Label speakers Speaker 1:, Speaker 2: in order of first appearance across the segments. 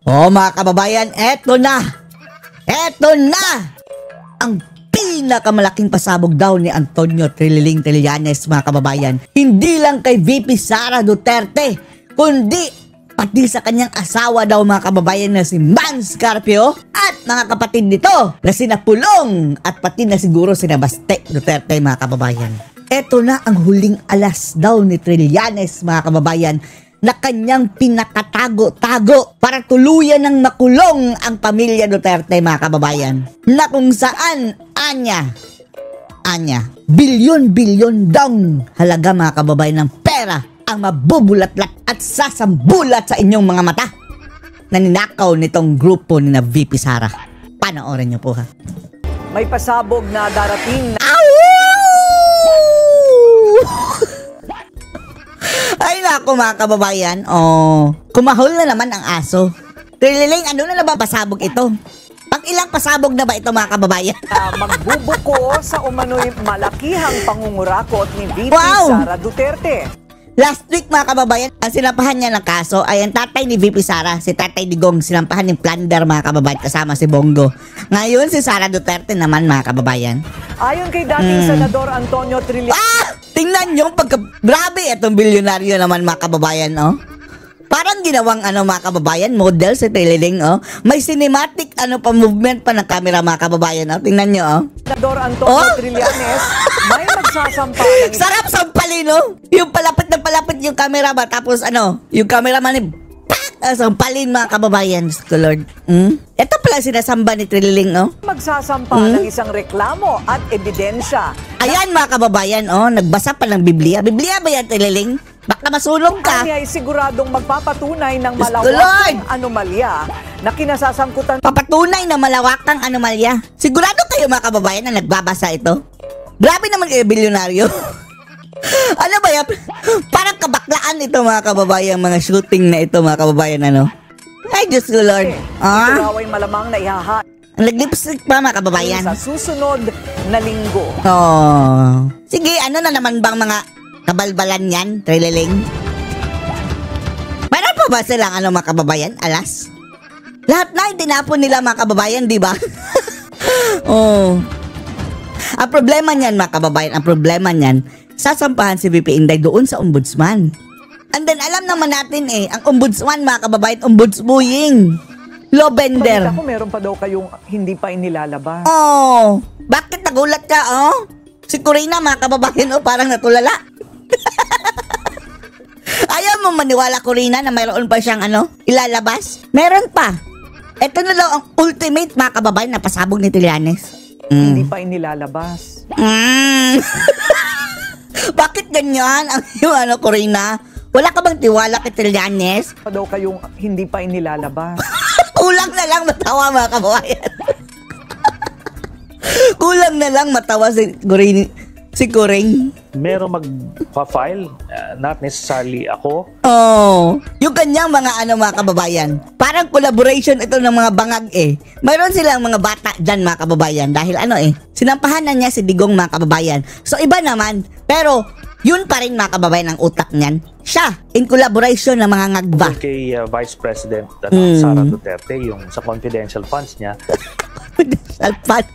Speaker 1: Oh mga kababayan, eto na! Eto na! Ang pinakamalaking pasabog daw ni Antonio Trililing Trillanes mga kababayan. Hindi lang kay VP Sara Duterte, kundi pati sa kanyang asawa daw mga kababayan na si Mans Carpio at mga kapatid nito na sina Pulong at pati na siguro sina Baste Duterte mga kababayan. Eto na ang huling alas daw ni Trillanes mga kababayan na kanyang pinakatago-tago para tuluyan ng makulong ang pamilya Duterte mga kababayan. Na kung saan, anya, bilyon-bilyon daw halaga mga kababayan ng pera ang mabubulatlat at sasambulat sa inyong mga mata na ninakaw nitong grupo ni na VP Sara. Panoorin niyo po ha.
Speaker 2: May pasabog na darating na...
Speaker 1: Ay nako mga kababayan, kumahol na naman ang aso. Trililing, ano na ba pasabog ito? Pang ilang pasabog na ba ito mga kababayan?
Speaker 2: Magbubuko sa umano'y malakihang pangungurakot ni VP Sara Duterte.
Speaker 1: Last week mga kababayan, ang sinampahan niya ng kaso ay ang tatay ni VP Sara, si Tatay Digong, sinampahan ng plunder mga kababayan kasama si Bongo. Ngayon si Sara Duterte naman mga kababayan.
Speaker 2: Ayon kay dating Senador Antonio Trillanes.
Speaker 1: Tingnan nyo, grabe itong bilyonaryo naman mga kababayan, Parang ginawang mga kababayan, model si Trililing, May cinematic movement pa ng camera mga kababayan, Tingnan nyo,
Speaker 2: Senador Antonio Trillanes, may magsasampa ng...
Speaker 1: Sarap sampalin, Yung palapit na palapit yung camera ba, tapos yung cameraman ni sampalin mga kababayan, Lord. Ito pala sinasamba ni Trililing,
Speaker 2: Magsasampa ng isang reklamo at ebidensya.
Speaker 1: Ayan mga kababayan, nagbasa pa ng Biblia. Biblia ba yan, Trililing? Baka masulong ka.
Speaker 2: Kanya ay siguradong magpapatunay ng malawakang anomalya na kinasasangkutan.
Speaker 1: Papatunay na malawakang anomalya. Sigurado kayo mga kababayan na nagbabasa ito? Grabe naman kayo, bilyonaryo. Ano ba yan? Parang kabaklaan ito mga kababayan, mga shooting na ito mga kababayan, Ay, Diyos ko, Lord.
Speaker 2: Ito raw ay malamang na ihahat.
Speaker 1: Ang nag-lipstick pa mga kababayan.
Speaker 2: Sa susunod na linggo.
Speaker 1: Sige, ano na naman bang mga kabalbalan yan, Trililing? Meron pa ba silang mga kababayan? Alas? Lahat na itinapon nila mga kababayan, di ba? Ang problema niyan mga kababayan, sasampahan si VP Inday doon sa ombudsman. And then alam naman natin ang ombudsman mga kababayan, ombudsbuying. Lobender.
Speaker 2: Balita ko meron pa daw kayong hindi pa inilalabas.
Speaker 1: Bakit nagulat ka, Si Corina mga kababayan, parang natulala. Ayaw mo maniwala, Corina, na mayroon pa siyang ilalabas? Meron pa. Ito na daw ang ultimate mga kababayan na pasabog ni Trillanes.
Speaker 2: Hindi pa inilalabas.
Speaker 1: Bakit ganyan ang Corina? Wala ka bang tiwala kay Trillanes?
Speaker 2: Pa daw kayong hindi pa inilalabas.
Speaker 1: Kulang na lang matawa mga kababayan. Kulang na lang matawa si Coring.
Speaker 3: Meron mag-file, not necessarily ako.
Speaker 1: Yung kanyang mga mga kababayan. Parang collaboration ito ng mga bangag Mayroon silang mga bata dyan mga kababayan. Dahil sinampahan na niya si Digong mga kababayan. So iba naman. Pero yun pa rin mga kababayan ang utak niyan. Siya, in collaboration ng mga ngagba.
Speaker 3: Kay Vice President Sara Duterte, yung sa confidential funds niya.
Speaker 1: Confidential funds?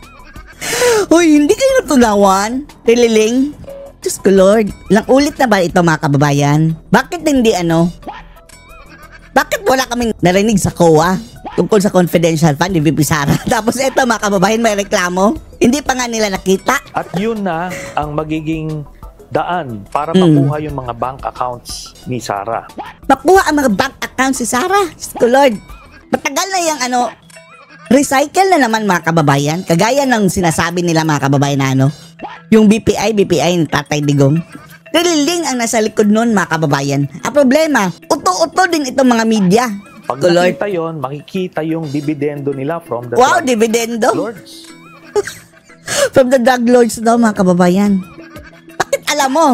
Speaker 1: Uy, hindi kayo natunawan, Trililing? Diyos ko, Lord. Ilang ulit na ba ito mga kababayan? Bakit hindi Bakit wala kaming narinig sa COA tungkol sa confidential fund ni VP Sara? Tapos ito mga kababayan, may reklamo. Hindi pa nga nila nakita.
Speaker 3: At yun na ang magiging daan para makuha yung mga bank accounts ni Sara.
Speaker 1: Makuha ang mga bank accounts si Sara? Diyos ko, Lord. Matagal na yung recycle na naman mga kababayan. Kagaya ng sinasabi nila mga kababayan na yung BPI ng Tatay Digong. Trililing ang nasa likod nun mga kababayan. Ang problema, uto-uto din itong mga media.
Speaker 3: Pag nakita yun, makikita yung dividendo nila from the
Speaker 1: dividendo?
Speaker 3: lords.
Speaker 1: From the drug lords daw mga kababayan. Bakit alam mo?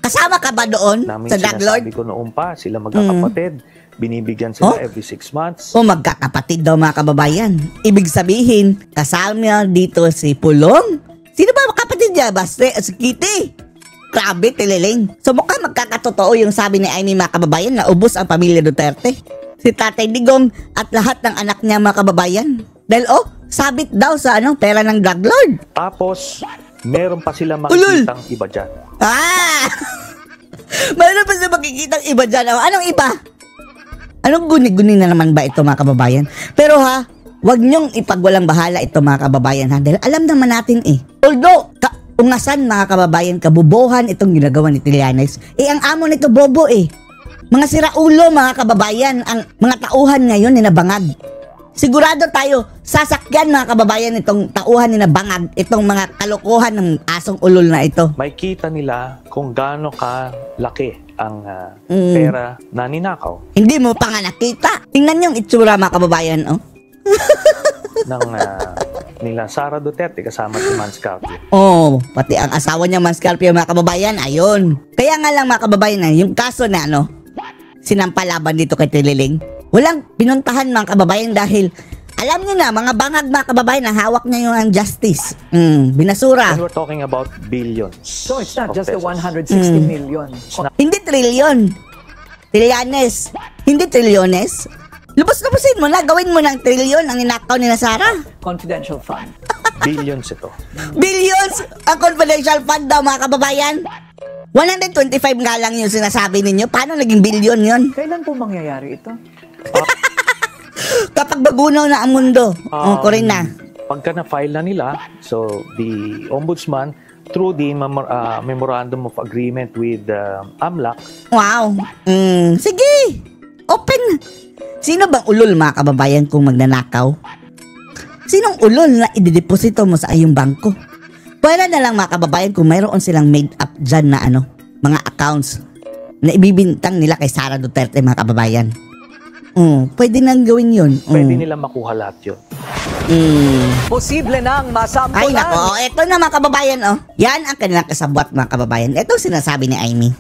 Speaker 1: Kasama ka ba doon sa drug lord?
Speaker 3: Sinasabi ko noon pa, sila magkakapatid. Binibigyan sila every 6 months.
Speaker 1: Magkakapatid daw mga kababayan. Ibig sabihin, kasama dito si Pulong. Sino ba kapatid niya? Baste, si Kitty. Grabe, Trililing. So mukhang magkakatotoo yung sabi ni Amy mga kababayan na ubos ang pamilya Duterte. si Tatay Digong at lahat ng anak niya mga kababayan. Dahil sabit daw sa pera ng drug lord.
Speaker 3: Tapos, meron pa sila makikitang iba dyan.
Speaker 1: Mayroon pa sila makikitang iba dyan. Anong iba? Anong guni-guni na naman ba ito mga kababayan? Pero wag niyong ipagwalang bahala ito mga kababayan dahil alam naman natin Although, ungasan mga kababayan, kabubuhan itong ginagawa ni Trillanes. Ang amo nito bobo Mga siraulo mga kababayan, ang mga tauhan ngayon ni nabangag. Sigurado tayo, sasakyan mga kababayan itong tauhan ni nabangag, itong mga kalokohan ng asong ulol na ito.
Speaker 3: May kita nila kung gaano kalaki ang pera na ninakaw.
Speaker 1: Hindi mo pa nga nakita. Tingnan yung itsura mga kababayan,
Speaker 3: ng nila Sara Duterte kasama si Manscarpio.
Speaker 1: Pati ang asawa niya Manscarpio mga kababayan, ayun. Kaya nga lang mga kababayan, yung kaso na sinampalaban dito kay Trililing, walang pinuntahan mga kababayan dahil alam niyo na, mga bangag mga kababayan, na hawak niya yung justice. Binasura.
Speaker 3: And we're talking about billions.
Speaker 2: So it's not
Speaker 3: of
Speaker 2: just the
Speaker 3: pesos.
Speaker 2: 160 million.
Speaker 1: Hindi trilyon. Trillanes. Hindi trilyones. Lubos-lubusin mo na, gawin mo ng trilyon ang inakaw ni Sara.
Speaker 2: Confidential fund.
Speaker 3: Billions ito.
Speaker 1: Billions ang confidential fund daw mga kababayan. 125 nga lang yung sinasabi ninyo. Paano naging billion yon?
Speaker 2: Kailan po mangyayari ito?
Speaker 1: Kapag bagunaw na ang mundo. Kurin na.
Speaker 3: Pagka na-file na nila, so the Ombudsman, through the Memorandum of Agreement with AMLAC,
Speaker 1: Wow. Sige. Open. Sino bang ulol mga kababayan kung magnanakaw? Sinong ulol na idedeposito mo sa iyong bangko? Pwede na lang mga kababayan kung mayroon silang made up dyan na mga accounts na ibibintang nila kay Sara Duterte mga kababayan. Pwede nang gawin yun.
Speaker 3: pwede nila makuha lahat yun.
Speaker 2: Posible nang masampulan.
Speaker 1: Ay nako, eto na mga kababayan Yan ang kanilang kasabwat mga kababayan. Ito sinasabi ni Amy.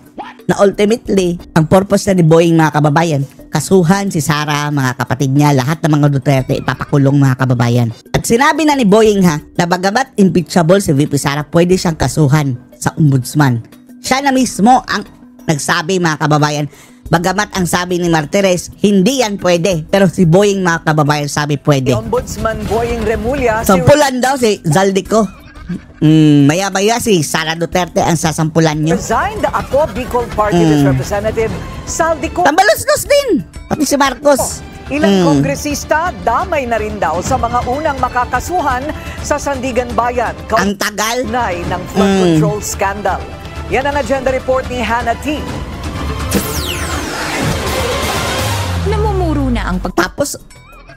Speaker 1: Na ultimately, ang purpose na ni Boying mga kababayan, kasuhan si Sara, mga kapatid niya, lahat ng mga Duterte ipapakulong mga kababayan. At sinabi na ni Boying na bagamat impeachable si VP Sara, pwede siyang kasuhan sa ombudsman. Siya na mismo ang nagsabi mga kababayan, bagamat ang sabi ni Martires, hindi yan pwede. Pero si Boying mga kababayan sabi pwede.
Speaker 2: Ombudsman Boying Remulla,
Speaker 1: Sampulan daw si Zaldico. Maya-maya si Sara Duterte ang sasampulan nyo.
Speaker 2: resigned ako Bicol Party List Representative Saldico.
Speaker 1: Tambalos-los din. Pati si Marcos.
Speaker 2: Ilang kongresista damay na rin daw sa mga unang makakasuhan sa Sandigan Bayan.
Speaker 1: Ang tagal.
Speaker 2: Kaunay ng flood control scandal. Yan ang agenda report ni Hannah T.
Speaker 4: Namumuro na ang
Speaker 1: Tapos,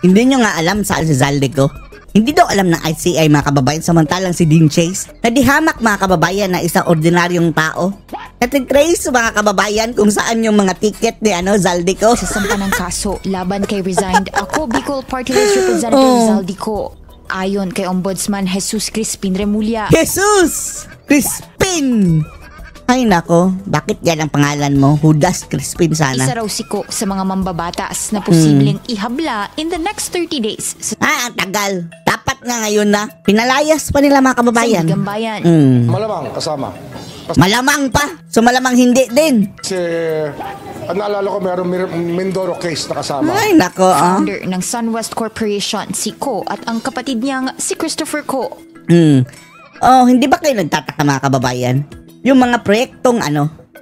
Speaker 1: hindi nyo nga alam saan si Zaldico. Hindi daw alam ng ICI mga kababayan, samantalang si Dean Chase, na dihamak mga kababayan na isang ordinaryong tao. Natitrace mga kababayan kung saan yung mga ticket ni Zaldico.
Speaker 4: sasampa ng kaso laban kay resigned ako Bicol Party List Representative Zaldico. Ayon kay Ombudsman Jesus Crispin Remulla.
Speaker 1: Jesus! Crispin! Ay nako, bakit yan ang pangalan mo? Judas Crispin sana.
Speaker 4: Isa raw siko sa mga mambabatas na posibleng ihabla in the next 30 days sa
Speaker 1: Ang tagal. Dapat nga ngayon na. Pinalayas pa nila mga kababayan.
Speaker 4: Sandigan Bayan.
Speaker 5: Malamang kasama.
Speaker 1: Malamang pa. So malamang hindi din.
Speaker 5: Kasi ang naalala ko mayroong Mindoro case na kasama.
Speaker 1: Ay nako.
Speaker 4: Founder ng SunWest Corporation, si Ko, at ang kapatid niyang si Christopher Ko.
Speaker 1: Hindi ba kayo nagtataka mga kababayan? Yung mga proyektong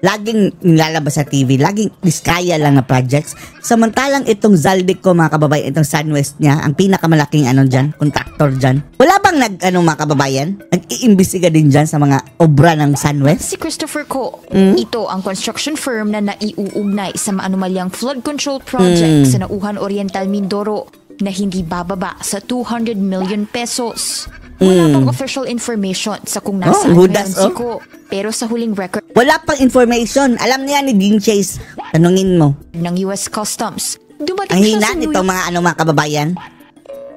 Speaker 1: laging nilalabas sa TV, laging diskaya lang na projects. Samantalang itong Zaldico mga kababayan, itong SunWest niya, ang pinakamalaking dyan, contractor dyan. Wala bang mga kababayan? Nag-iimbestiga din dyan sa mga obra ng SunWest?
Speaker 4: Si Christopher Ko, ito ang construction firm na naiuugnay sa maanumalyang flood control project sa Nauhan Oriental, Mindoro na hindi bababa sa 200 million pesos. Wala pang official information sa kung nasaan
Speaker 1: Judas,
Speaker 4: ngayon si Ko. Pero sa huling record
Speaker 1: Wala pang information. Alam niya ni Dean Chase. Tanungin mo.
Speaker 4: ng US Customs, dumating
Speaker 1: Ang
Speaker 4: siya
Speaker 1: hina
Speaker 4: sa New
Speaker 1: nitong mga kababayan.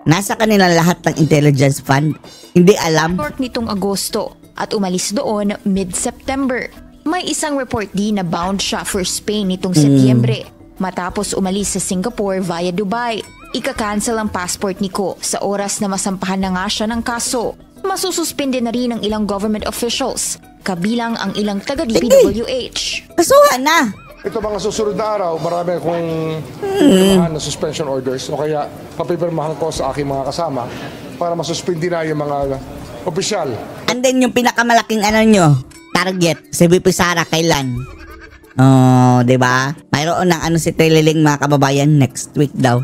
Speaker 1: Nasa kanila lahat ng intelligence fund. Hindi alam.
Speaker 4: York nitong Agosto at umalis doon mid-September. May isang report din na bound siya for Spain nitong Setyembre matapos umalis sa Singapore via Dubai. Ika-cancel ang passport ni Ko sa oras na masampahan na nga siya ng kaso. Masususpende na rin ang ilang government officials, kabilang ang ilang taga-DPWH.
Speaker 1: Kasuhan na.
Speaker 5: Ito mga susunod na araw, marami akong pirmahan na suspension orders o kaya papipirmahan ko sa aking mga kasama para masuspindi na yung mga opisyal.
Speaker 1: And then yung pinakamalaking ano nyo, target, si VP Sara kailan? Oh, 'di ba? Mayroon ng ano si Trililing mga kababayan next week daw.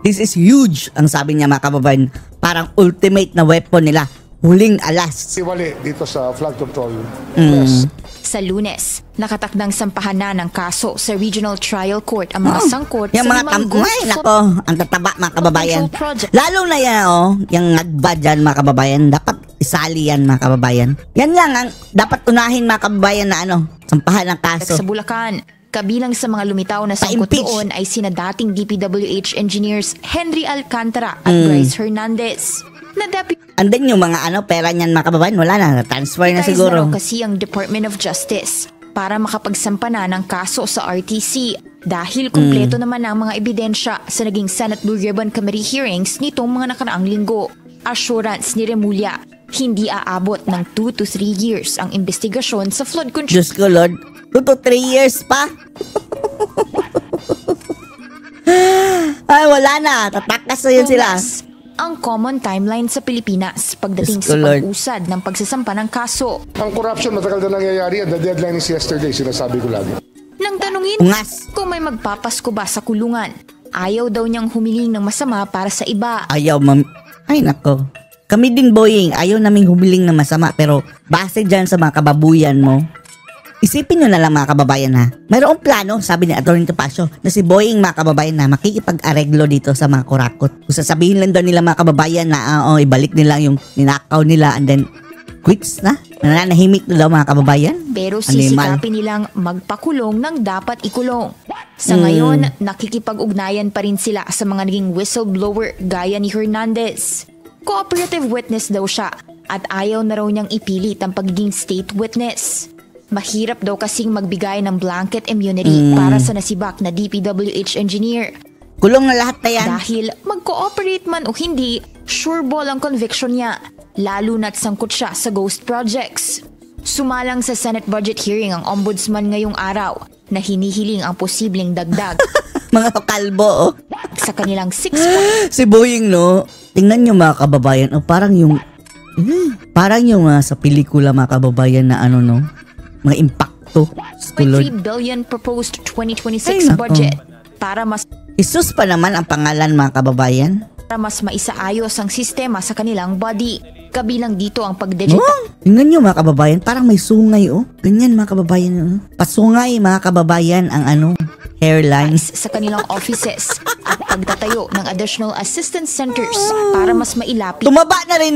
Speaker 1: This is huge, ang sabi niya mga kababayan. Parang ultimate na weapon nila. Huling alas.
Speaker 5: Siwali dito sa flood control. Yes.
Speaker 4: Sa Lunes, nakatakdang sampahan na ng kaso sa Regional Trial Court ang mga sangkot
Speaker 1: Yung
Speaker 4: sa
Speaker 1: mga
Speaker 4: limang ghost
Speaker 1: ay, nako, ang tataba mga kababayan.
Speaker 4: Control Project.
Speaker 1: Lalo na yan, yung nagba dyan mga kababayan. Dapat isali yan mga kababayan. Yan lang ang dapat unahin mga kababayan na ano, sampahan ng kaso.
Speaker 4: Sa Bulacan. Kabilang sa mga lumitaw na sangkot
Speaker 1: Pa-impeach.
Speaker 4: doon ay sina dating DPWH engineers Henry Alcantara at Bryce Hernandez. Na
Speaker 1: And then yung mga ano, pera niyan mga kababayan, wala na, transfer na
Speaker 4: deputize
Speaker 1: siguro.
Speaker 4: na raw kasi ang Department of Justice para makapagsampa na ng kaso sa RTC dahil kumpleto naman ang mga ebidensya sa naging Senate Blue Ribbon Committee hearings nitong mga nakaraang linggo. Assurance ni Remulla, hindi aabot ng 2 to 3 years ang investigasyon sa flood control.
Speaker 1: Diyos ko Lord, 2 to 3 years pa? Ay, wala na, tatakas na yun sila.
Speaker 4: Ang common timeline sa Pilipinas pagdating
Speaker 1: Diyos ko,
Speaker 4: sa
Speaker 1: Lord.
Speaker 4: pag-usad ng pagsasampa ng kaso.
Speaker 5: Ang corruption matagal na nangyayari and the deadline is yesterday, sinasabi ko lagi.
Speaker 4: Nang tanungin
Speaker 1: Ungas.
Speaker 4: kung may magpapasko ba sa kulungan, ayaw daw niyang humiling ng masama para sa iba.
Speaker 1: Ayaw, ay nako. Kami din, Boying, ayaw naming humiling na masama, pero base dyan sa mga kababuyan mo, isipin nyo na lang mga kababayan ha. Mayroong plano, sabi ni Atty. Topacio, na si Boying mga kababayan na makikipag-areglo dito sa mga kurakot. Kung sasabihin lang daw nila mga kababayan na ibalik nila yung ninakaw nila and then quits na. Nananahimik na daw mga kababayan.
Speaker 4: Pero
Speaker 1: Animal.
Speaker 4: sisikapin nilang magpakulong ng dapat ikulong. Sa ngayon, nakikipag-ugnayan pa rin sila sa mga naging whistleblower gaya ni Hernandez. Cooperative witness daw siya at ayaw na raw niyang ipilit ang pagiging state witness. Mahirap daw kasing magbigay ng blanket immunity para sa nasibak na DPWH engineer.
Speaker 1: Kulong na lahat na yan.
Speaker 4: Dahil mag-cooperate man o hindi, sure ball ang conviction niya, lalo na't sangkot siya sa ghost projects. Sumalang sa Senate budget hearing ang ombudsman ngayong araw na hinihiling ang posibleng dagdag
Speaker 1: Mga kalbo,
Speaker 4: sa kanilang 6
Speaker 1: Si Boying, no? Tingnan nyo mga kababayan, parang yung sa pelikula mga kababayan na ano, no? Mga impacto. Lord.
Speaker 4: 3 billion proposed
Speaker 1: Ay,
Speaker 4: 2026
Speaker 1: nako.
Speaker 4: budget para mas
Speaker 1: Jesus pa naman ang pangalan mga kababayan.
Speaker 4: maisaayos ang sistema sa kanilang body. Kabilang dito ang pag-digitize
Speaker 1: Tingnan nyo mga kababayan, parang may sungay, Ganyan mga kababayan, Pasungay mga kababayan ang ano, hairlines.
Speaker 4: sa kanilang offices at pagtatayo ng additional assistance centers para mas mailapit
Speaker 1: Tumaba na rin,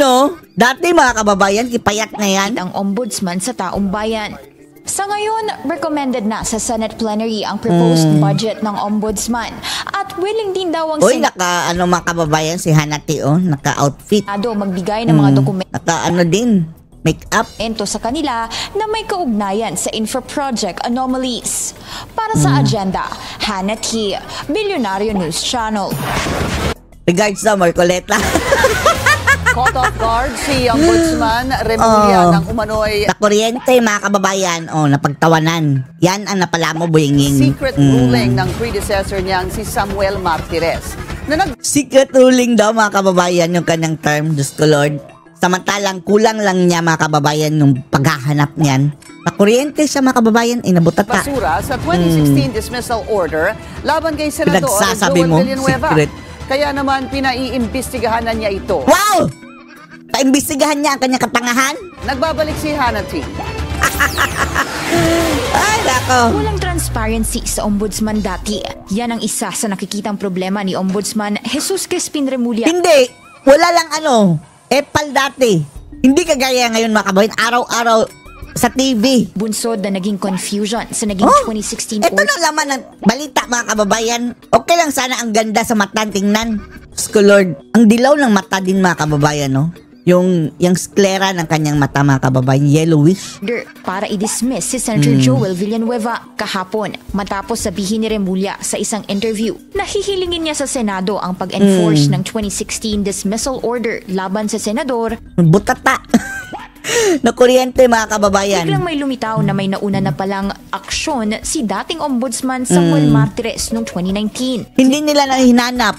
Speaker 1: Dati mga kababayan, kipayat na yan.
Speaker 4: ang ombudsman sa taong bayan. Sa ngayon, recommended na sa Senate plenary ang proposed budget ng ombudsman at willing din daw ang
Speaker 1: Uy, mga kababayan, si Hanati, naka-outfit.
Speaker 4: Senado magbigay ng mga dokumento
Speaker 1: Naka din, make-up.
Speaker 4: sa kanila na may kaugnayan sa infra project anomalies. Para sa agenda, Hanati, Billionario News Channel.
Speaker 1: Regards daw, Marcoleta.
Speaker 2: Caught off guard si Ombudsman Remulla ng umano'y
Speaker 1: Sa kuryente, mga kababayan, napagtawanan. Yan ang napala mo, Boyinging.
Speaker 2: secret ruling ng predecessor niyang si Samuel Martires na
Speaker 1: Secret ruling daw, mga kababayan, yung kanyang term, Diyos ko Lord. Samantalang kulang lang niya, mga kababayan, yung paghahanap niyan. Sa kuryente siya, mga kababayan, inabutata.
Speaker 2: nagbasura sa 2016 dismissal order laban kay Senador
Speaker 1: Pinagsasabi
Speaker 2: Joel
Speaker 1: mo,
Speaker 2: Villanueva.
Speaker 1: secret.
Speaker 2: Kaya naman pinaiimbestigahan na niya ito.
Speaker 1: Wow! Paimbestigahan niya ang kanyang katangahan?
Speaker 2: Nagbabalik si Hanati.
Speaker 1: Ay, nako.
Speaker 4: Walang transparency sa ombudsman dati. Yan ang isa sa nakikitang problema ni Ombudsman Jesus Crispin Remulla.
Speaker 1: Hindi. Wala lang epal dati. Hindi kagaya ngayon, mga kababayan. Araw-araw sa TV.
Speaker 4: Bunsod na naging confusion sa naging 2016
Speaker 1: Ito na laman ng balita, mga kababayan. Okay lang sana ang ganda sa mata tingnan. Diyos ko Lord, ang dilaw ng mata din, mga kababayan, Yung sklera ng kanyang mata, mga kababayan, yellowish.
Speaker 4: order para i-dismiss si Senator Joel Villanueva kahapon matapos sabihin ni Remulla sa isang interview na hihilingin niya sa Senado ang pag-enforce ng 2016 dismissal order laban sa senador
Speaker 1: Butata. na kuryente, mga kababayan.
Speaker 4: Biglang may lumitaw na may nauna na palang aksyon si dating Ombudsman Samuel Martires noong 2019.
Speaker 1: Hindi nila na hinanap.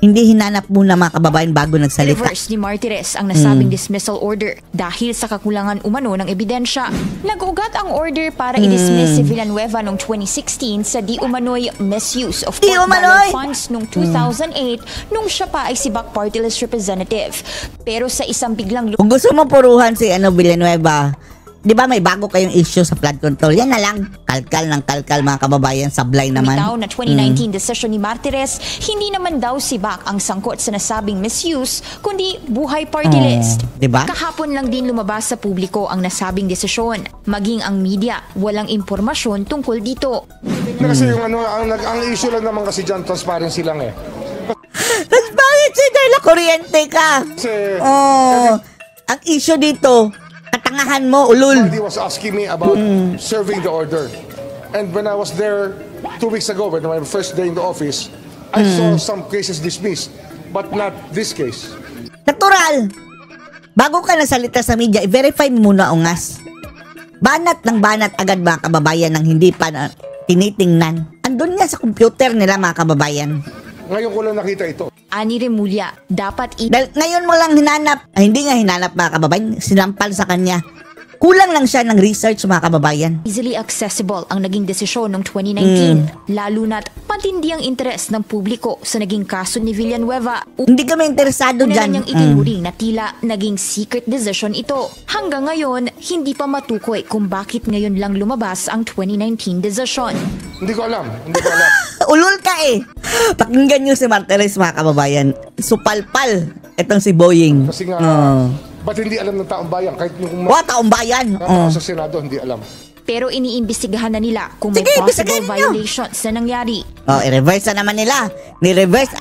Speaker 1: Hindi hinanap muna, mga kababayan, bago nagsalita.
Speaker 4: Reverse ni Martires ang nasabing dismissal order dahil sa kakulangan umano ng ebidensya. Nag-ugat ang order para i-dismiss si Villanueva noong 2016 sa di umano'y misuse of
Speaker 1: Di
Speaker 4: court
Speaker 1: umano'y!
Speaker 4: ballot funds noong 2008 nung siya pa ay si BAC Party List Representative. Pero sa isang biglang
Speaker 1: Kung gusto mo puruhan si Villanueva, di ba may bago kayong issue sa flood control? Yan na lang. Kalkal ng kalkal, mga kababayan. Sablay naman.
Speaker 4: lumitaw na 2019 decision ni Martires, hindi naman daw si BAC ang sangkot sa nasabing misuse, kundi Buhay Party List.
Speaker 1: Di ba?
Speaker 4: Kahapon lang din lumabas sa publiko ang nasabing desisyon. Maging ang media, walang impormasyon tungkol dito.
Speaker 5: Kasi yung ang issue lang naman kasi dyan, transparency lang eh.
Speaker 1: Transparency dahil na kuryente ka.
Speaker 5: Kasi
Speaker 1: Ang issue dito, katangahan mo, ulul.
Speaker 5: he was asking me about serving the order. And when I was there 2 weeks ago, when my first day in the office, I saw some cases dismissed, but not this case.
Speaker 1: Natural. Bago ka nasalita sa media, i-verify mo muna ungas. Banat ng banat agad, mga kababayan, ng hindi pa tinitingnan. Andun nga sa computer nila, mga kababayan.
Speaker 5: Ngayon ko lang nakita ito.
Speaker 4: Ani Remulla, dapat
Speaker 1: Dahil ngayon mo lang hinanap, hindi nga hinanap, mga kababayan, sinampal sa kanya. Kulang lang siya ng research, mga kababayan.
Speaker 4: easily accessible ang naging desisyon noong 2019, lalo na't matindi ang interes ng publiko sa naging kaso ni Villanueva.
Speaker 1: Hindi kami interesado
Speaker 4: Una na
Speaker 1: dyan.
Speaker 4: niyang itinuring na tila naging secret decision ito. Hanggang ngayon, hindi pa matukoy kung bakit ngayon lang lumabas ang 2019 decision.
Speaker 5: Hindi ko alam. Hindi ko alam.
Speaker 1: Ulul ka eh. Pakinggan nyo si Martires, mga kababayan. Supalpal. Itong si Boying.
Speaker 5: Kasi nga, ba't hindi alam ng taong bayan? Kahit yung
Speaker 1: Taong bayan.
Speaker 5: sa Senado, hindi alam.
Speaker 4: Pero iniimbestigahan na nila kung may
Speaker 1: Sige,
Speaker 4: possible
Speaker 1: imbestigahan ninyo.
Speaker 4: violations na nangyari.
Speaker 1: I-reverse na naman nila. Ni-reverse,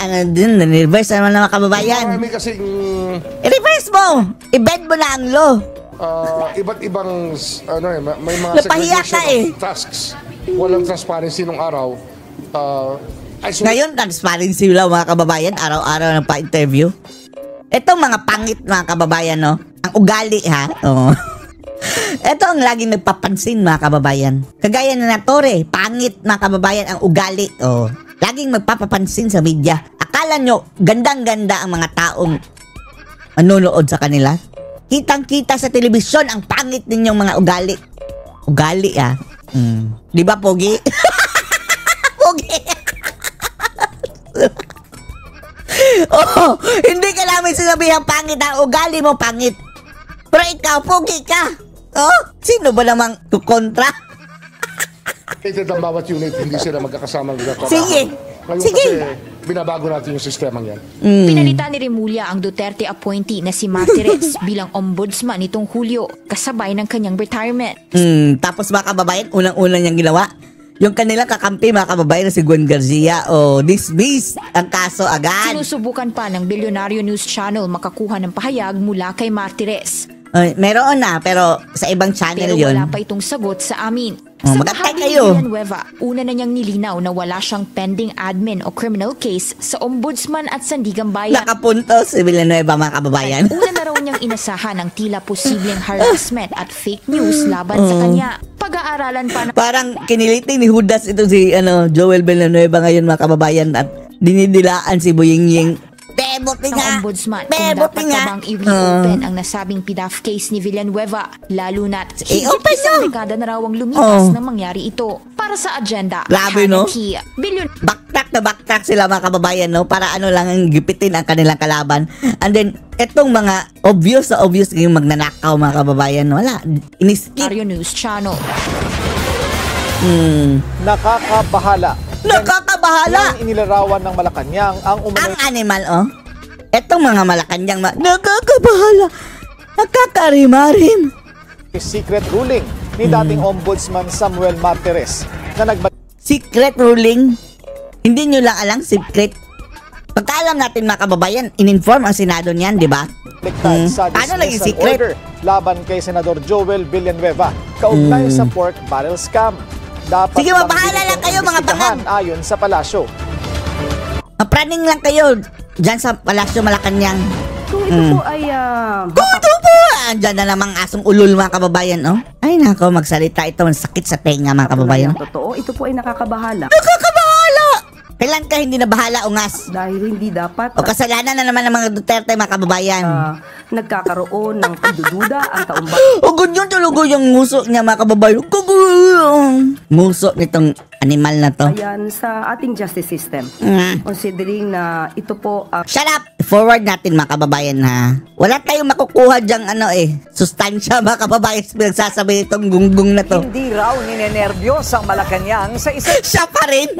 Speaker 1: ni-reverse na naman ng mga kababayan.
Speaker 5: Marami kasing
Speaker 1: I-reverse mo. I-bend mo na ang law.
Speaker 5: iba't ibang may mga
Speaker 1: Napahiya ka
Speaker 5: segregation of tasks. Walang transparency nung araw.
Speaker 1: Ngayon, transparency lang, mga kababayan. Araw-araw ng pa-interview. Itong mga pangit, mga kababayan, no? Ang ugali, ha? Oo. Ito ang laging nagpapansin, mga kababayan. Kagaya na Torre, pangit, mga kababayan, ang ugali. Oh. Laging magpapapansin sa media. Akala nyo, gandang-ganda ang mga taong manonood sa kanila. Kitang-kita sa telebisyon ang pangit ninyong mga ugali. Ugali, ha? Di ba, Pogi? Pogi! Hindi ka namin sinabihan pangit ang ugali mo, pangit. Pero ikaw, Pogi ka. Sino ba namang kukontra?
Speaker 5: ang bawat unit, hindi sila magkakasama.
Speaker 1: Sige.
Speaker 5: Ngayon
Speaker 1: Sige.
Speaker 5: kasi, binabago natin yung sistema yan.
Speaker 4: Pinalitan ni Remulla ang Duterte appointee na si Martires bilang ombudsman nitong Hulyo, kasabay ng kanyang retirement.
Speaker 1: Tapos, mga kababayan, unang-unang niyang ginawa, yung kanilang kakampi, mga kababayan, na si Gwen Garcia, dismiss ang kaso agad.
Speaker 4: Sinusubukan pa ng Bilyonaryo News Channel makakuha ng pahayag mula kay Martires.
Speaker 1: Meron na, pero sa ibang channel
Speaker 4: Pero
Speaker 1: yun.
Speaker 4: wala pa itong sagot sa amin.
Speaker 1: Oh,
Speaker 4: Sa
Speaker 1: magantay
Speaker 4: bahagi
Speaker 1: kayo.
Speaker 4: ni Villanueva, una na niyang nilinaw na wala siyang pending admin o criminal case sa Ombudsman at Sandigan Bayan.
Speaker 1: Nakapunto si Villanueva, mga kababayan.
Speaker 4: Una na raw niyang inasahan ang tila posibleng harassment at fake news laban sa kanya. Pag-aaralan pa ng
Speaker 1: Parang kiniliting ni Judas ito si Joel Villanueva ngayon, mga kababayan, at dinidilaan si Boyingying. Bebote nga!
Speaker 4: Ombudsman kung
Speaker 1: Bebote
Speaker 4: dapat
Speaker 1: nga!
Speaker 4: na bang i-reopen ang nasabing PDAF case ni Villanueva, lalo na't
Speaker 1: I-open
Speaker 4: isang
Speaker 1: na!
Speaker 4: dekada na raw ang lumipas nang mangyari ito. Para sa agenda,
Speaker 1: Grabe, no?
Speaker 4: Hannity,
Speaker 1: Backtrack na backtrack sila, mga kababayan, no? Para lang ang gipitin ang kanilang kalaban. And then, etong mga obvious yung magnanakaw, mga kababayan, wala. Iniskip.
Speaker 4: Bilyonaryo News Channel.
Speaker 6: Nakakabahala.
Speaker 1: Nakakabahala!
Speaker 6: Yan inilarawan ng Malacanang ang
Speaker 1: Ang
Speaker 6: umano'y
Speaker 1: animal, etong mga Malacanang, nakakabahala! Nakakarimarim!
Speaker 6: secret ruling ni dating Ombudsman Samuel Martires na
Speaker 1: Secret ruling? Hindi nyo lang alam, secret. Pagkaalam natin, mga kababayan, in-inform ang Senado niyan, di ba?
Speaker 6: nagbaliktad sa
Speaker 1: Paano naging
Speaker 6: dismissal
Speaker 1: secret?
Speaker 6: order laban kay Senador Joel Villanueva kaugnay sa pork barrel scam. Dapat
Speaker 1: Sige, mabahala lang kayo, mga
Speaker 6: imbestigahan
Speaker 1: bangag.
Speaker 6: ayon sa palasyo.
Speaker 1: Mapraning lang kayo dyan sa Palasyo Malacanang.
Speaker 7: Kung ito po ay
Speaker 1: Kung ito po andyan na namang asong ulol mga kababayan, oh. Ay nako, magsalita ito, sakit sa tenga mga kababayan.
Speaker 7: Totoo, ito po ay nakakabahala.
Speaker 1: Nakakabahala! Kailan ka hindi na bahala, ungas?
Speaker 7: Dahil hindi dapat
Speaker 1: O kasalanan na naman ng mga Duterte mga kababayan.
Speaker 7: nagkakaroon ng pagdududa ang taumbayan.
Speaker 1: O ganyan talaga yung muso niya mga kababayan. Muso nitong animal na to.
Speaker 7: Sa ating justice system. Considering na ito po ang
Speaker 1: Shut up! Forward natin mga kababayan ha. Wala tayong makukuha dyang sustansya mga kababayan sa pinagsasabi itong gunggong na to.
Speaker 2: Hindi raw ninenerbiyos ang Malacanang sa isang
Speaker 1: Siya pa rin!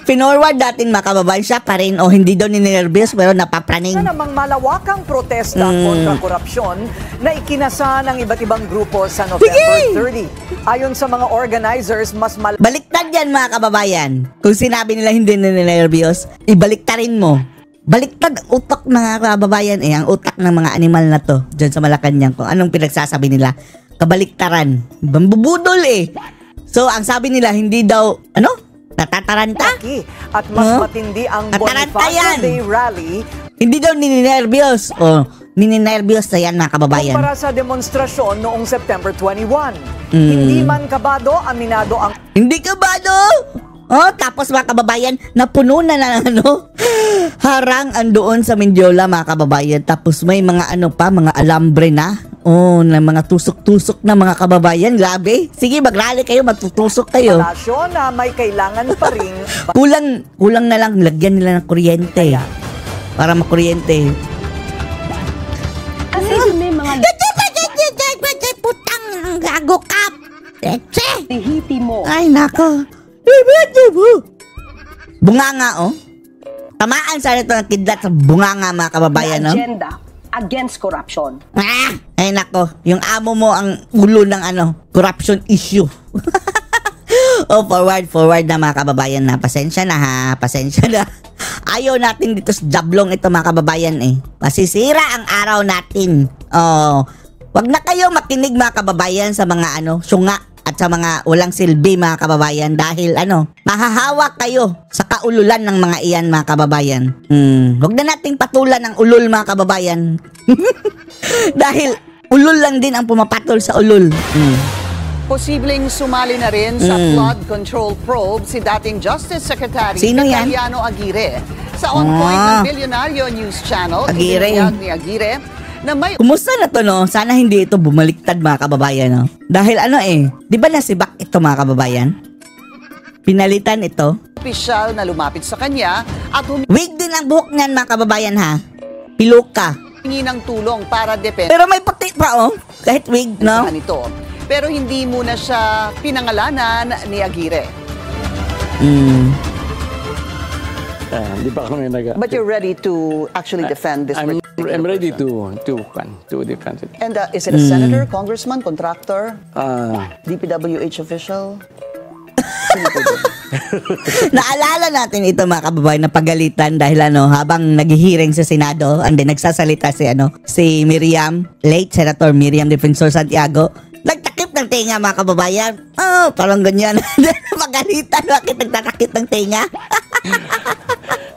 Speaker 1: Pinorward natin mga kababayan, siya pa rin o hindi daw ninenervyos pero napapraning.
Speaker 2: namang malawakang protesta kontra korupsyon na ikinasa ng iba't ibang grupo sa November 30. Ayon sa mga organizers, mas
Speaker 1: Baliktad yan mga kababayan. Kung sinabi nila hindi ninenervyos, ibaliktarin mo. Baliktad utak ng mga kababayan ang utak ng mga animal na to dyan sa Malacanang kung anong pinagsasabi nila. Kabaliktaran. Bambubudol So ang sabi nila hindi daw, natataranta?
Speaker 2: at mas matindi ang
Speaker 1: Tataranta yan.
Speaker 2: Bonifacio Day Rally
Speaker 1: Hindi daw ninenervyos. Ninenervyos na yan mga kababayan.
Speaker 2: para sa demonstrasyon noong September 21. Hindi man kabado, aminado ang
Speaker 1: Hindi ka ba tapos mga kababayan, napuno na ng harang andoon sa Mindiola mga kababayan. Tapos may mga mga alambre na. Na mga tusok-tusok na mga kababayan. Grabe. Sige, mag-rally kayo, matutusok kayo.
Speaker 2: palasyo na may kailangan pa rin
Speaker 1: Kulang na lang, lagyan nila ng kuryente. Para makuryente.
Speaker 7: kasi may mga
Speaker 1: Putang gago kap.
Speaker 7: lihiti mo.
Speaker 1: Ay, nako. Bunganga, Tamaan sana ito ng kidlat sa bunganga, mga kababayan,
Speaker 7: Agenda against corruption.
Speaker 1: Ay, nako. Yung amo mo ang ulo ng corruption issue. Forward na mga kababayan na. Pasensya na ha. Pasensya na. Ayaw natin dito sa jablong ito mga kababayan Masisira ang araw natin. Wag na kayo makinig mga kababayan sa mga syunga at sa mga walang silbi mga kababayan dahil mahahawa kayo sa kaululan ng mga iyan mga kababayan. Wag na nating patulan ang ulol mga kababayan. Dahil ulol lang din ang pumapatol sa ulol.
Speaker 8: Posibleng sumali na rin sa flood control probe si dating Justice Secretary
Speaker 1: Sino yan?
Speaker 8: Italiano Aguirre. Sa On Point ng Billionario News Channel,
Speaker 1: Aguirre.
Speaker 8: inihayag ni Aguirre na may
Speaker 1: Kumusta na to Sana hindi ito bumaliktad mga kababayan Dahil di ba nasibak ito mga kababayan? Pinalitan ito.
Speaker 8: opisyal na lumapit sa kanya at
Speaker 1: Wig din ang buhok niyan mga kababayan ha. Piluka.
Speaker 8: humingi ng tulong para
Speaker 1: Pero may puti pa Kahit wig
Speaker 8: nito. Pero hindi muna siya pinangalanan ni Aguirre.
Speaker 9: Di pa kami
Speaker 8: But you're ready to actually defend this
Speaker 9: I'm
Speaker 8: particular
Speaker 9: ready
Speaker 8: person?
Speaker 9: to defend it.
Speaker 8: And is it a senator, congressman, contractor,
Speaker 9: Uh,
Speaker 8: DPWH official?
Speaker 1: Naalala natin ito mga kababayan na pagalitan dahil habang naghihiring sa Senado and then nagsasalita si Miriam, late Senator Miriam Defensor Santiago, nagtakip ng tenga mga kababayan. Parang ganyan. Pagalitan, bakit nagtatakip ng tenga?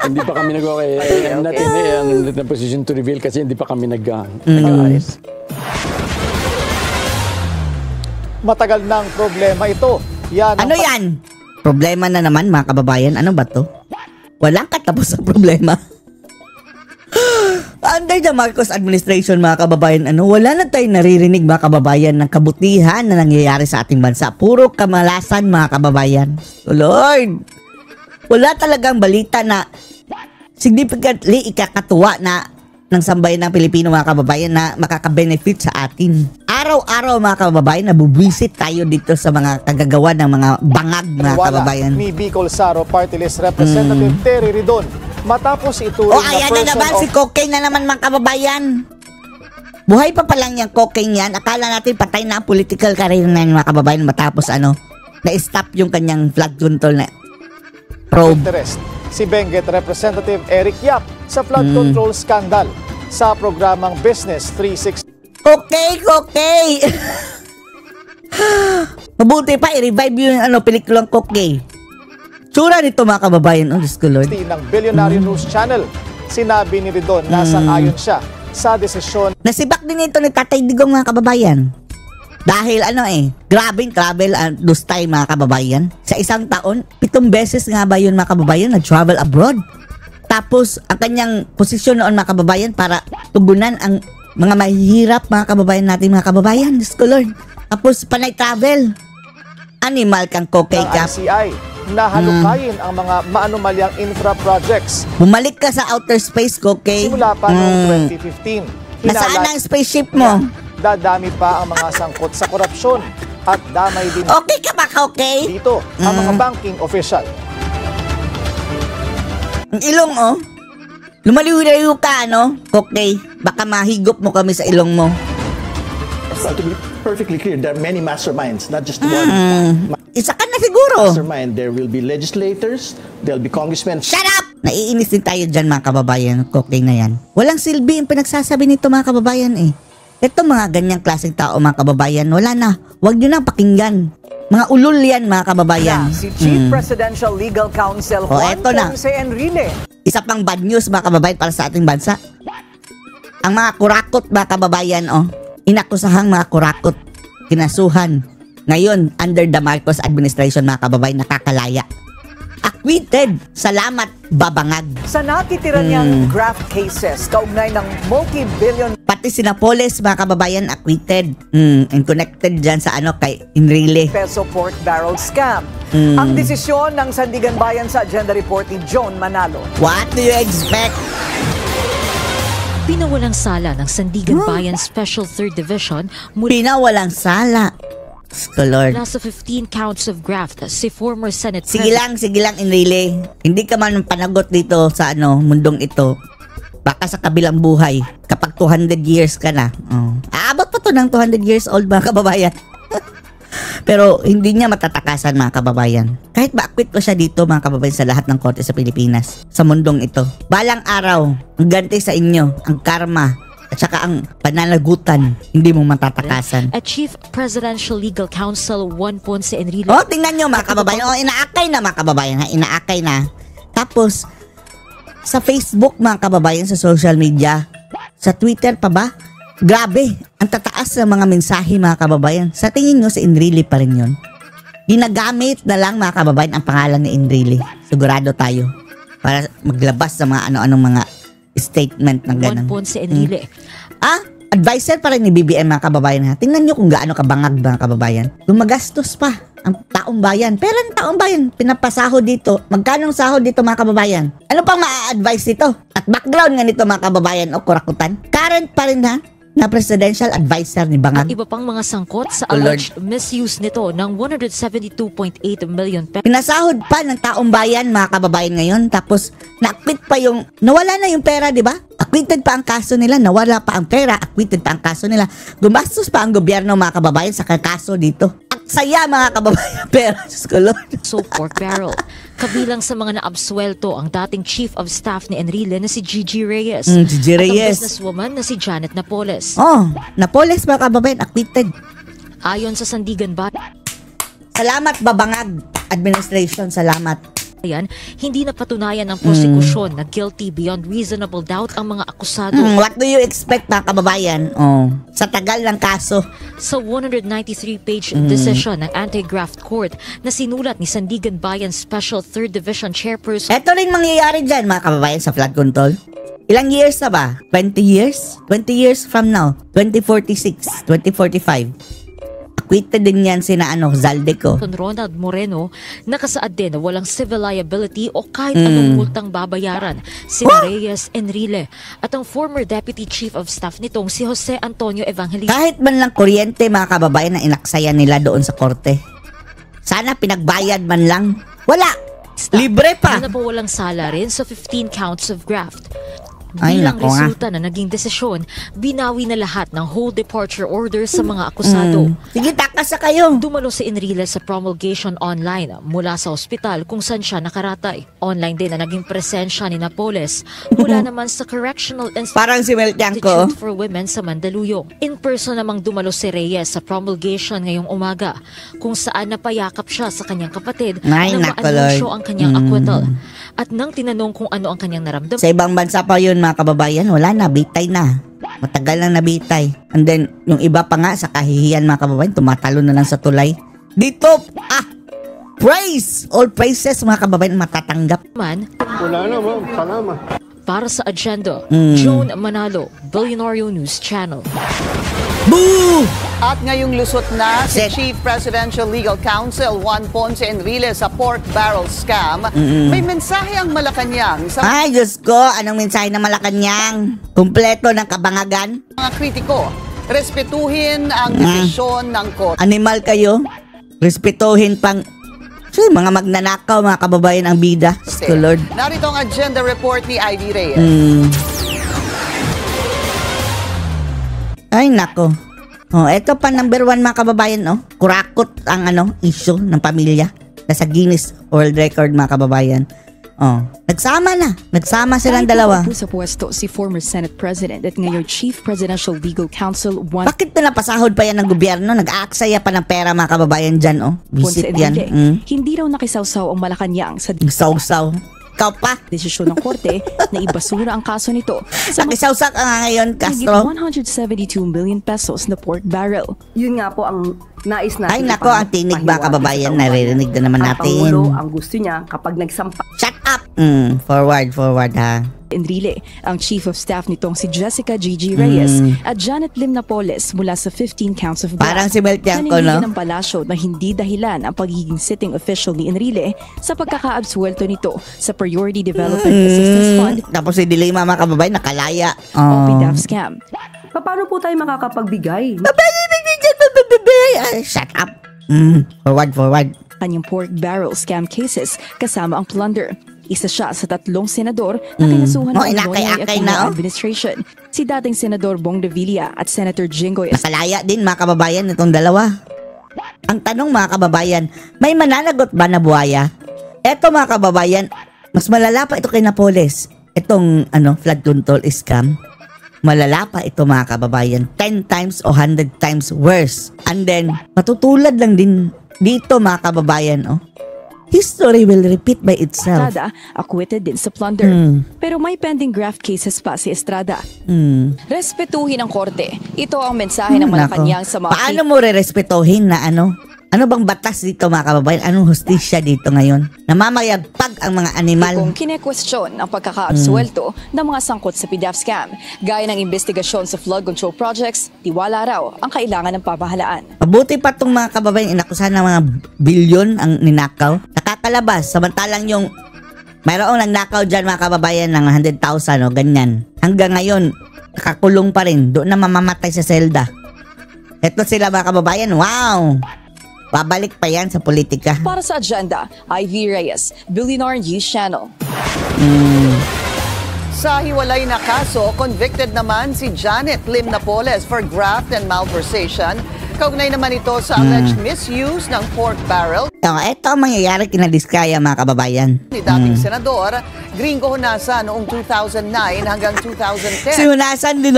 Speaker 9: hindi pa kami I'm not in the position to reveal kasi hindi pa kami nag-ayos.
Speaker 6: Matagal ng problema ito. Yan ang
Speaker 1: Yan? Problema na naman mga kababayan. Ano ba to? Walang katapos ang problema. Under the Marcos administration mga kababayan, wala na tayong naririnig mga kababayan ng kabutihan na nangyayari sa ating bansa. Puro kamalasan mga kababayan. So Lord, wala talagang balita na significantly ikakatuwa na ng sambayan ng Pilipino mga kababayan na makaka-benefit sa atin. Araw-araw mga kababayan, nabubwisit tayo dito sa mga kagagawa ng mga bangag mga kababayan.
Speaker 6: ni Bicol Saro Party List Representative Terry Ridon matapos ituring
Speaker 1: Ayan na naman, si Cocaine na naman mga kababayan. Buhay pa palang yung Cocaine yan. Akala natin patay na ang political career na mga kababayan matapos na-stop yung kanyang flood control na probe.
Speaker 6: interest. Si Benguet Representative Eric Yap sa flood control scandal sa programang Business 360.
Speaker 1: Okay. Mabuti pa, i-revive yung pelikulang Cocaine. Tsura nito mga kababayan. Diyos ko Lord.
Speaker 6: ng Billionario News Channel. Sinabi ni Ridon na sang-ayon siya sa desisyon
Speaker 1: Nasibak din ito ni Tatay Digong mga kababayan. Dahil grabing travel those time mga kababayan. Sa isang taon, 7 beses nga ba yun mga kababayan nag-travel abroad. Tapos, ang kanyang posisyon noon mga kababayan para tugunan ang mga mahihirap mga kababayan natin mga kababayan. Diyos ko Lord. Tapos, panay travel. Animal kang kokay
Speaker 6: ng
Speaker 1: ka.
Speaker 6: ICI na halukayin ang mga maanumalyang infra projects
Speaker 1: Bumalik ka sa outer space, kokay.
Speaker 6: simula pa noong 2015.
Speaker 1: Nasaan ang spaceship mo?
Speaker 6: Dadami pa ang mga sangkot sa korupsyon at damay din
Speaker 1: Okay ka ba, kokay?
Speaker 6: dito ang mga banking official.
Speaker 1: Ang ilong, lumaliw-layo ka, kokay? Baka mahigop mo kami sa ilong mo.
Speaker 10: So to be perfectly clear, there are many masterminds, not just one
Speaker 1: Isa ka na siguro.
Speaker 10: mastermind. There will be legislators, there'll be congressmen.
Speaker 1: Shut up! Naiinis din tayo dyan mga kababayan, kokay na yan. Walang silbi ang pinagsasabi nito mga kababayan Ito mga ganyang klaseng tao mga kababayan, wala na. Huwag nyo nang pakinggan. Mga ulol yan mga kababayan.
Speaker 2: Si Chief Presidential Legal Counsel Juan
Speaker 1: eto na.
Speaker 2: Ponce Enrile.
Speaker 1: Isa pang bad news mga kababayan para sa ating bansa. Ang mga kurakot mga kababayan, inakusahang mga kurakot, kinasuhan. Ngayon, under the Marcos administration mga kababayan, nakakalaya. Acquitted. Salamat, babangag.
Speaker 2: Sa natitira niyang graft cases kaugnay ng multi-billion
Speaker 1: Pati si Napoles mga kababayan, acquitted. And connected dyan sa kay Enrile.
Speaker 2: peso pork barrel scam. Ang desisyon ng Sandigan Bayan sa Agenda Report ni John Manalo.
Speaker 1: What do you expect?
Speaker 11: Pinawalang sala ng Sandigan Bayan Special 3rd Division mula
Speaker 1: Pinawalang sala. Lord.
Speaker 11: sa 15 counts of graft si former Senate
Speaker 1: Sige lang, Enrile. Hindi ka man panagot dito sa mundong ito. Baka sa kabilang buhay, kapag 200 years ka na. Aabot pa to ng 200 years old mga kababayan. Pero hindi niya matatakasan mga kababayan. Kahit ba-acquit ko siya dito mga kababayan sa lahat ng korte sa Pilipinas, sa mundong ito. Balang araw, ang ganti sa inyo, ang karma, at saka ang pananagutan, hindi mo matatakasan.
Speaker 11: at Chief Presidential Legal Counsel Juan Ponce Enrile.
Speaker 1: Tingnan nyo mga kababayan. Inaakay na mga kababayan. Inaakay na. Tapos, sa Facebook mga kababayan, sa social media, sa Twitter pa ba? Grabe, ang tataas ng mga mensahe mga kababayan. Sa tingin nyo, si Enrile pa rin yun. Ginagamit na lang mga kababayan ang pangalan ni Enrile. Sigurado tayo. Para maglabas sa mga ano-anong mga statement ng
Speaker 11: Juan
Speaker 1: ganun.
Speaker 11: Ponce Enrile.
Speaker 1: Advisor pa rin ni BBM mga kababayan. Tingnan nyo kung gaano kabangag mga kababayan. Gumagastos pa ang taong bayan. Pero ang taong bayan, pinapasahod dito. Magkano sahod dito mga kababayan? Ano pang ma-advise dito? At background nga nito mga kababayan o kurakutan? Current pa rin na presidential advisor ni Bangag.
Speaker 11: Iba pang mga sangkot sa
Speaker 1: Lord.
Speaker 11: alleged misuse nito ng 172.8 million pesos.
Speaker 1: Pinasahod pa ng taong bayan mga kababayan ngayon. Tapos na-acquit pa nawala na yung pera, di ba? Acquitted pa ang kaso nila, nawala pa ang pera, acquitted pa ang kaso nila. Gumastos pa ang gobyerno mga kababayan sa kaso dito. At saya mga kababayan, pera, Diyos ko Lord.
Speaker 11: So pork barrel. Kabilang sa mga naabsuelto ang dating Chief of Staff ni Enrile na si Gigi Reyes.
Speaker 1: Gigi
Speaker 11: At ang
Speaker 1: Reyes.
Speaker 11: businesswoman na si Janet Napoles.
Speaker 1: Napoles mga kababayan, acquitted.
Speaker 11: Ayon sa Sandigan Bayan,
Speaker 1: Salamat babangag administration, salamat.
Speaker 11: hindi napatunayan ng prosekusyon na guilty beyond reasonable doubt ang mga akusado.
Speaker 1: What do you expect mga kababayan? Sa tagal ng kaso.
Speaker 11: Sa 193-page decision ng Anti-Graft Court na sinulat ni Sandigan Bayan Special 3rd Division Chairperson
Speaker 1: Ito rin mangyayari dyan mga kababayan sa flood control. Ilang years na ba? 20 years? 20 years from now. 2046, 2045. Acquitted din yan sina Zaldico.
Speaker 11: Ronald Moreno, nakasaad din na walang civil liability o kahit anong multang babayaran si Reyes Enrile at ang former Deputy Chief of Staff nitong si Jose Antonio Evangelista.
Speaker 1: Kahit man lang kuryente mga kababayan na inaksayan nila doon sa korte. Sana pinagbayad man lang. Wala! Libre pa!
Speaker 11: Na walang sala rin sa 15 counts of graft.
Speaker 1: Ay,
Speaker 11: Bilang
Speaker 1: nako nga.
Speaker 11: resulta na naging desisyon, binawi na lahat ng whole departure orders sa mga akusado.
Speaker 1: Sige, takas na kayo.
Speaker 11: Dumalo si Enrile sa promulgation online mula sa ospital kung saan siya nakaratay. Online din na naging presensya ni Napoles mula naman sa Correctional
Speaker 1: Parang si Meltiangco.
Speaker 11: Institute for Women sa Mandaluyong. In person namang dumalo si Reyes sa promulgation ngayong umaga kung saan napayakap siya sa kanyang kapatid
Speaker 1: Ay,
Speaker 11: na
Speaker 1: nako,
Speaker 11: maanunsyo
Speaker 1: Lord.
Speaker 11: ang kanyang acquittal. At nang tinanong kung ano ang kanyang naramdaman,
Speaker 1: Sa ibang bansa pa yun mga kababayan, wala na, bitay na. Matagal nang nabitay. And then, yung iba pa nga sa kahihiyan mga kababayan, tumatalo na lang sa tulay. Dito, praise! All praises mga kababayan matatanggap.
Speaker 5: Wala na, ma'am. Salamat.
Speaker 11: Para sa agenda, Joan Manalo, Billionario News Channel.
Speaker 1: Boo!
Speaker 8: At ngayong lusot na si
Speaker 1: Set.
Speaker 8: Chief Presidential Legal Counsel Juan Ponce Enrile sa pork barrel scam. May mensahe ang Malacanang sa
Speaker 1: Ay, Diyos ko, anong mensahe ng Malacanang? Kumpleto ng kabangagan?
Speaker 8: mga kritiko. Respetuhin ang desisyon ng korte.
Speaker 1: Animal kayo? Respetuhin pang... So, mga magnanakaw, mga kababayan ang bida. Diyos ko, Lord.
Speaker 8: Narito ang agenda report ni Ivy Reyes.
Speaker 1: Ay, nako. Ito pa number 1 mga kababayan, Kurakot ang issue ng pamilya. Nasa Guinness World Record mga kababayan. Nagsama na. Nagsama silang dalawa.
Speaker 12: Sa pwesto si former Senate President at ngayon Chief Presidential Legal Counsel Juan
Speaker 1: Bakit pinapasahod pa yan ng gobyerno? Nag-aaksaya pa ng pera mga kababayan dyan,
Speaker 12: Ponce
Speaker 1: Visit yan.
Speaker 12: Enrile. Hindi raw nakisawsaw ang Malacanang sa
Speaker 1: Sausaw. Ikaw pa.
Speaker 12: desisyon ng korte na ibasura ang kaso nito sa
Speaker 1: Nakisawsak ka nga ngayon,
Speaker 12: higit
Speaker 1: Castro.
Speaker 12: 172 million pesos na pork barrel.
Speaker 7: Yun nga po ang nais natin.
Speaker 1: Ay, nako, ang tinig ba, kababayan? Naririnig na naman
Speaker 7: Ang
Speaker 1: natin.
Speaker 7: Pangulo, ang gusto niya kapag nagsampa
Speaker 1: Shut up! Forward ha.
Speaker 12: Enrile, ang Chief of Staff nitong si Jessica Gigi Reyes at Janet Lim Napoles mula sa 15 counts of graft.
Speaker 1: Parang si Meltiang ko,
Speaker 12: Nanindigan
Speaker 1: no?
Speaker 12: ng palasyo na hindi dahilan ang pagiging sitting official ni Enrile sa pagkakaabsuelto nito sa Priority Development Assistance Fund
Speaker 1: Tapos si Dilima mga kababayan, nakalaya.
Speaker 12: o PDAF scam.
Speaker 7: paano po tayo makakapagbigay?
Speaker 1: Ay, shut up. Forward.
Speaker 12: Kanyang pork barrel scam cases kasama ang plunder. Isa siya sa 3 senador na kinasuhan ng Nonoy
Speaker 1: inakay-akay
Speaker 12: Aquino
Speaker 1: na,
Speaker 12: administration. Si dating Senador Bong Revilla at Senator Jinggoy
Speaker 1: Nakalaya din mga kababayan itong dalawa. Ang tanong mga kababayan, may mananagot ba na buhaya? Eto mga kababayan, mas malala pa ito kay Napoles. Itong flood control scam. Malala pa ito mga kababayan. 10 times o 100 times worse. And then, matutulad lang din dito mga kababayan, History will repeat by itself.
Speaker 12: Estrada, acquitted din sa plunder. Pero may pending graft cases pa si Estrada. Respetuhin ang korte. Ito ang mensahe ng Malacanang sa mga
Speaker 1: Paano mo re-respetuhin na Ano bang batas dito mga kababayan? Anong hustisya dito ngayon? Namamayagpag ang mga animal.
Speaker 12: kung kine-question ang pagkakaabsuelto ng mga sangkot sa PDAF scam. Gaya ng investigasyon sa flood control projects, tiwala raw ang kailangan ng pamahalaan.
Speaker 1: Mabuti pa itong mga kababayan inakusahan ng mga bilyon ang ninakaw. Nakakalabas. Samantalang yung mayroong nagnakaw dyan mga kababayan ng 100,000 ganyan. Hanggang ngayon, nakakulong pa rin. Doon na mamamatay sa selda. Ito sila mga kababayan. Wow! Babalik pa yan sa politika.
Speaker 12: Para sa agenda, Ivy Reyes, Billionaire News Channel.
Speaker 8: Sa hiwalay na kaso, convicted naman si Janet Lim Napoles for graft and malversation. Kaugnay naman ito sa alleged misuse ng pork barrel
Speaker 1: Ito ang mangyayari kina Diskaya mga kababayan.
Speaker 8: ni dating senador Gringo Honasa noong 2009 hanggang 2010.
Speaker 1: Si Hunasan din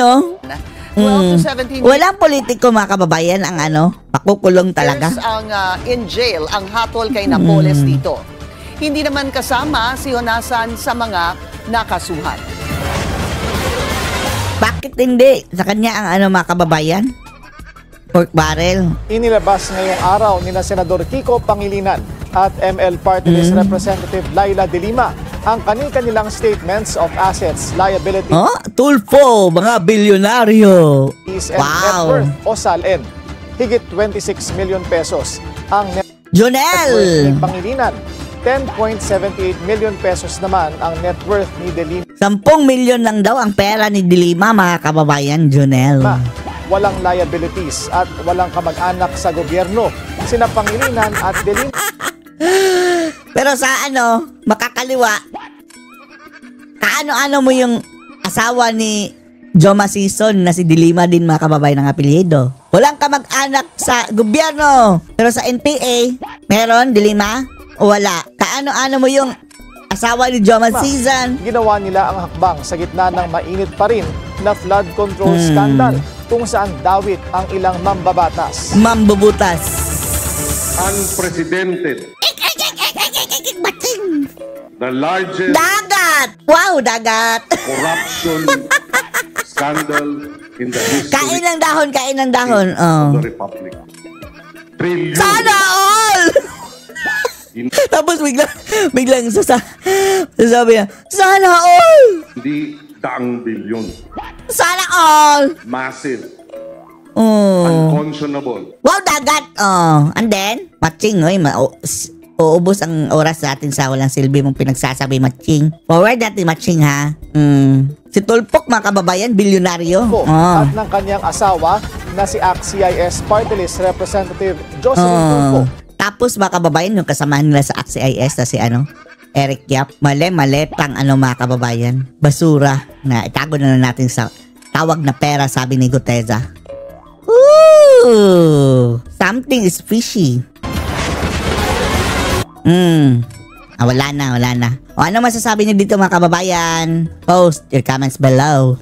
Speaker 8: Well, to 17
Speaker 1: Walang politiko mga kababayan ang pakukulong talaga.
Speaker 8: years ang in jail ang hatol kay Napoles dito. Hindi naman kasama si Honasan sa mga nakasuhan.
Speaker 1: Bakit hindi? Sa kanya ang mga kababayan? Pork barrel.
Speaker 6: Inilabas ngayong araw ni na Senador Kiko Pangilinan at ML Party List Representative Laila De Lima ang kanilang statements of assets, liabilities,
Speaker 1: Tulfo, mga bilyonaryo.
Speaker 6: and net worth o SALN. Higit 26 million pesos ang net worth
Speaker 1: Jonel!
Speaker 6: ni Pangilinan. 10.78 million pesos naman ang net worth ni De Lima.
Speaker 1: 10 milyon lang daw ang pera ni Dilima mga kababayan, Jonel.
Speaker 6: Walang liabilities at walang kamag-anak sa gobyerno. Sina Pangilinan at De Lima.
Speaker 1: Pero sa makakaliwa, kaano-ano mo yung asawa ni Joma Sison na si Dilima din mga kababayan ng apelyido. Walang kamag-anak sa gobyerno. Pero sa NPA, meron Dilima o wala? Kaano-ano mo yung asawa ni Joma Sison?
Speaker 6: Ginawa nila ang hakbang sa gitna ng mainit pa rin na flood control scandal kung saan dawit ang ilang mambabatas.
Speaker 1: Mambubutas.
Speaker 5: Unprecedented. The largest
Speaker 1: Dagat! Wow, dagat!
Speaker 5: corruption
Speaker 13: scandal in the history
Speaker 1: Kain ng dahon. Oh.
Speaker 13: of the Republic. Trillion.
Speaker 1: Sana all! Tapos biglang sasabi niya, sana all!
Speaker 13: Hindi daang bilyon.
Speaker 1: Sana all!
Speaker 13: Massive.
Speaker 1: Oh.
Speaker 13: Unconscionable.
Speaker 1: Wow, dagat! Oh. And then, matching, uubos ang oras natin sa walang silbi mong pinagsasabi, matching. Forward natin, matching, ha? Si Tulpok, mga kababayan, bilyonaryo.
Speaker 6: At ng kanyang asawa na si ACT-CIS Party List Representative Jocelyn Tulfo.
Speaker 1: Tapos mga kababayan, yung kasamahan nila sa ACT-CIS na si Eric Yap, maletang mga kababayan. Basura na itago na natin sa tawag na pera, sabi ni Guteza. Ooh, something is fishy. Wala na. O ano masasabi niyo dito mga kababayan? Post your comments below.